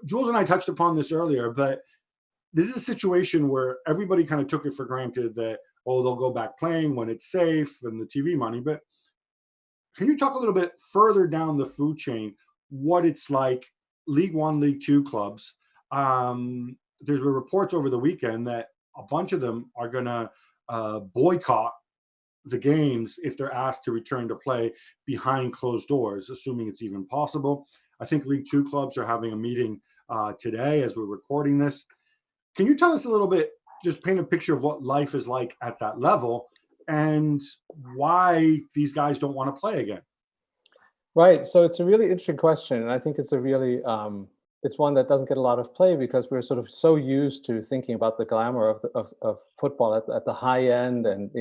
Jules and I touched upon this earlier, but this is a situation where everybody kind of took it for granted that, oh, they'll go back playing when it's safe and the TV money. But can you talk a little bit further down the food chain, what it's like, League One, League Two clubs? There's been reports over the weekend that a bunch of them are going to boycott the games if they're asked to return to play behind closed doors, assuming it's even possible. I think League Two clubs are having a meeting today as we're recording this. Can you tell us a little bit, just paint a picture of what life is like at that level and why these guys don't want to play again? Right. So it's a really interesting question. And I think it's a really, it's one that doesn't get a lot of play because we're sort of so used to thinking about the glamour of football at the high end and,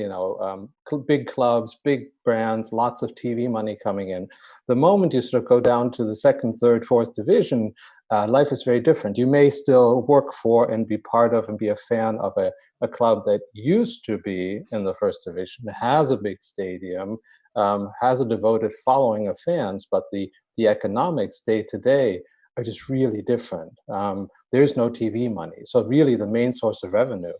big clubs, big brands, lots of TV money coming in. The moment you sort of go down to the second, third, fourth division, life is very different. You may still work for and be part of and be a fan of a club that used to be in the first division, has a big stadium, has a devoted following of fans, but the economics day to day are just really different. There's no TV money. So really the main source of revenue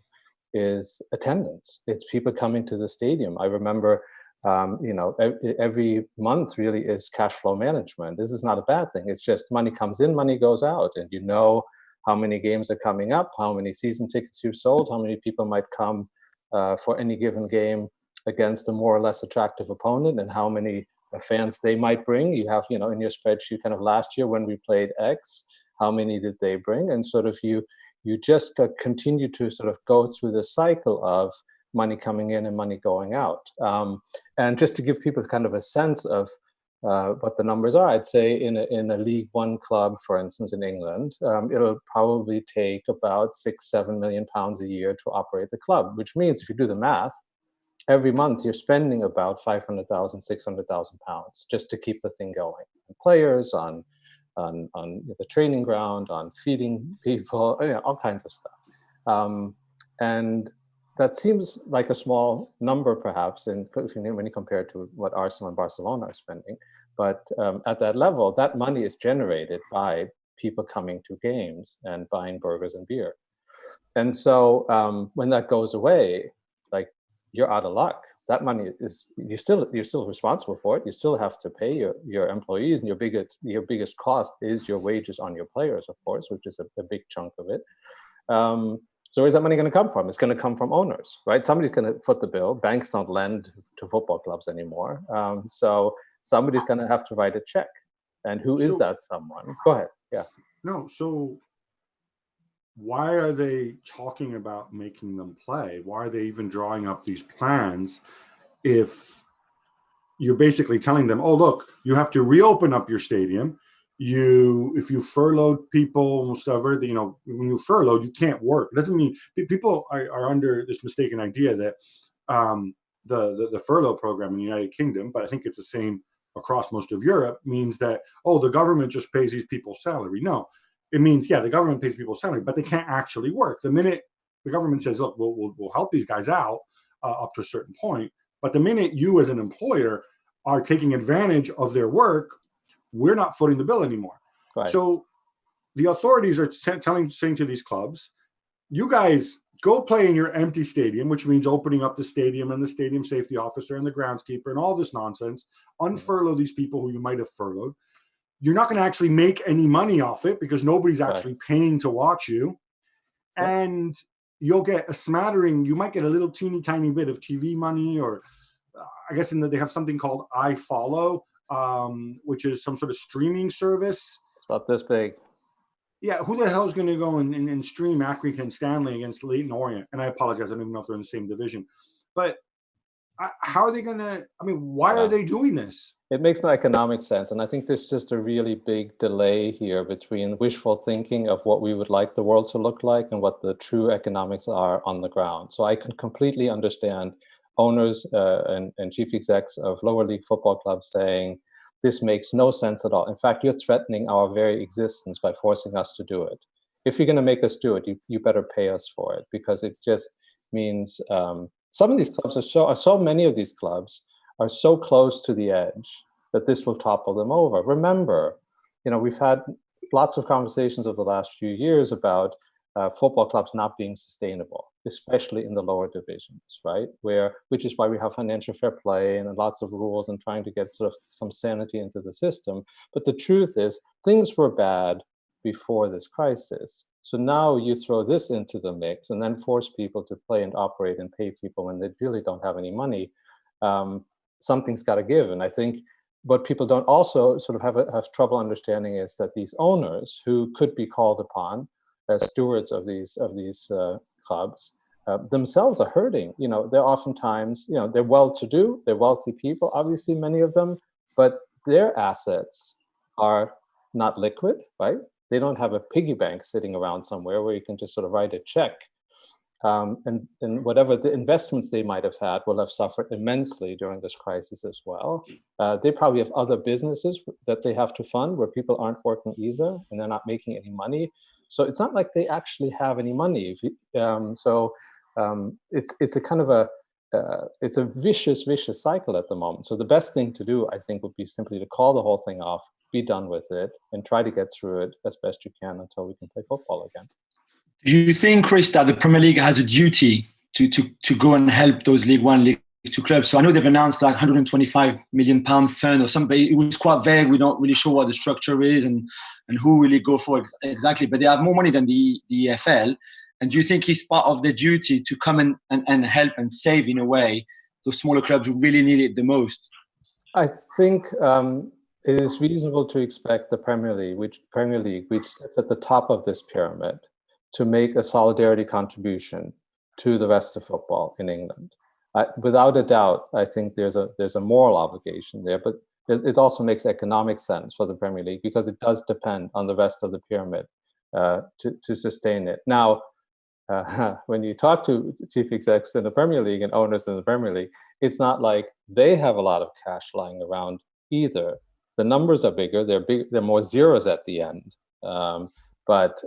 is attendance. It's people coming to the stadium. I remember, every month really is cash flow management. This is not a bad thing. It's just money comes in, money goes out, and you know how many games are coming up, how many season tickets you've sold, how many people might come for any given game against a more or less attractive opponent, and how many fans they might bring. You have, in your spreadsheet kind of last year when we played X, how many did they bring? And sort of you just continue to sort of go through the cycle of money coming in and money going out. And just to give people kind of a sense of what the numbers are, I'd say in a League One club, for instance, in England, it'll probably take about £6-7 million a year to operate the club, which means if you do the math, every month you're spending about £500,000, £600,000 just to keep the thing going. On players, on the training ground, on feeding people, all kinds of stuff. And that seems like a small number, perhaps, when you compare it to what Arsenal and Barcelona are spending. But at that level, that money is generated by people coming to games and buying burgers and beer. And so when that goes away, you're out of luck. That money is you're still responsible for it. You still have to pay your employees, and your biggest cost is your wages on your players, of course, which is a big chunk of it. So where's that money going to come from? It's going to come from owners, right? Somebody's going to foot the bill. Banks don't lend to football clubs anymore, so somebody's going to have to write a check. And who is that someone? Go ahead. Yeah. No. So why are they talking about making them play? Why are they even drawing up these plans if you're basically telling them, oh, look, you have to reopen up your stadium. If you furloughed people, whatever, when you furloughed, you can't work. It doesn't mean people are under this mistaken idea that the furlough program in the United Kingdom, but I think it's the same across most of Europe, means that, oh, the government just pays these people salary. No. It means, the government pays people salary, but they can't actually work. The minute the government says, look, we'll help these guys out up to a certain point, but the minute you as an employer are taking advantage of their work, we're not footing the bill anymore. Right. So the authorities are saying to these clubs, you guys go play in your empty stadium, which means opening up the stadium and the stadium safety officer and the groundskeeper and all this nonsense, unfurlough these people who you might have furloughed. You're not going to actually make any money off it because nobody's actually paying to watch you. And you'll get a smattering. You might get a little teeny tiny bit of TV money, or I guess they have something called iFollow, which is some sort of streaming service. It's about this big. Yeah, who the hell is going to go and stream Accrington Stanley against Leyton Orient? And I apologize, I don't even know if they're in the same division. But how are they going to, why are they doing this? It makes no economic sense. And I think there's just a really big delay here between wishful thinking of what we would like the world to look like and what the true economics are on the ground. So I can completely understand owners and chief execs of lower league football clubs saying, this makes no sense at all. In fact, you're threatening our very existence by forcing us to do it. If you're going to make us do it, you better pay us for it, because it just means some of these clubs so many of these clubs are so close to the edge that this will topple them over. Remember, we've had lots of conversations over the last few years about football clubs not being sustainable, especially in the lower divisions, right? Which is why we have financial fair play and lots of rules and trying to get sort of some sanity into the system. But the truth is, things were bad before this crisis. So now you throw this into the mix and then force people to play and operate and pay people when they really don't have any money. Something's got to give. And I think what people don't also sort of have trouble understanding is that these owners who could be called upon as stewards of these clubs themselves are hurting. They're oftentimes, they're well-to-do, they're wealthy people, obviously many of them, but their assets are not liquid, right? They don't have a piggy bank sitting around somewhere where you can just sort of write a check. And whatever the investments they might have had will have suffered immensely during this crisis as well. They probably have other businesses that they have to fund where people aren't working either, and they're not making any money. So it's not like they actually have any money. It's a kind of it's a vicious cycle at the moment. So the best thing to do, I think, would be simply to call the whole thing off, be done with it, and try to get through it as best you can until we can play football again. Do you think, Chris, that the Premier League has a duty to go and help those League One, League Two clubs? So I know they've announced like £125 million fund or something. It was quite vague. We're not really sure what the structure is and who will it go for exactly. But they have more money than the EFL. And do you think it's part of their duty to come and help and save, in a way, those smaller clubs who really need it the most? I think it is reasonable to expect the Premier League, which sits at the top of this pyramid, to make a solidarity contribution to the rest of football in England. Without a doubt, I think there's a moral obligation there, but it also makes economic sense for the Premier League because it does depend on the rest of the pyramid to sustain it. Now, when you talk to chief execs in the Premier League and owners in the Premier League, it's not like they have a lot of cash lying around either. The numbers are bigger; they're more zeros at the end. But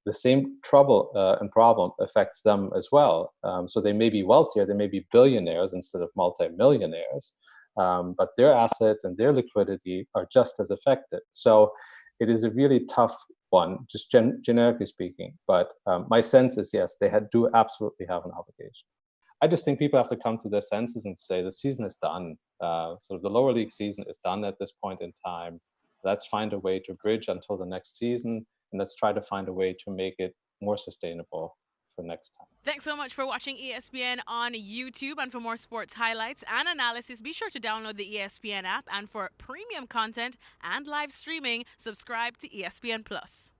the same trouble and problem affects them as well. So they may be wealthier, they may be billionaires instead of multimillionaires, but their assets and their liquidity are just as affected. So it is a really tough one, just generically speaking. But my sense is, yes, they do absolutely have an obligation. I just think people have to come to their senses and say the season is done. Sort of the lower league season is done at this point in time. Let's find a way to bridge until the next season. And let's try to find a way to make it more sustainable for next time. Thanks so much for watching ESPN on YouTube. And for more sports highlights and analysis, be sure to download the ESPN app. And for premium content and live streaming, subscribe to ESPN Plus.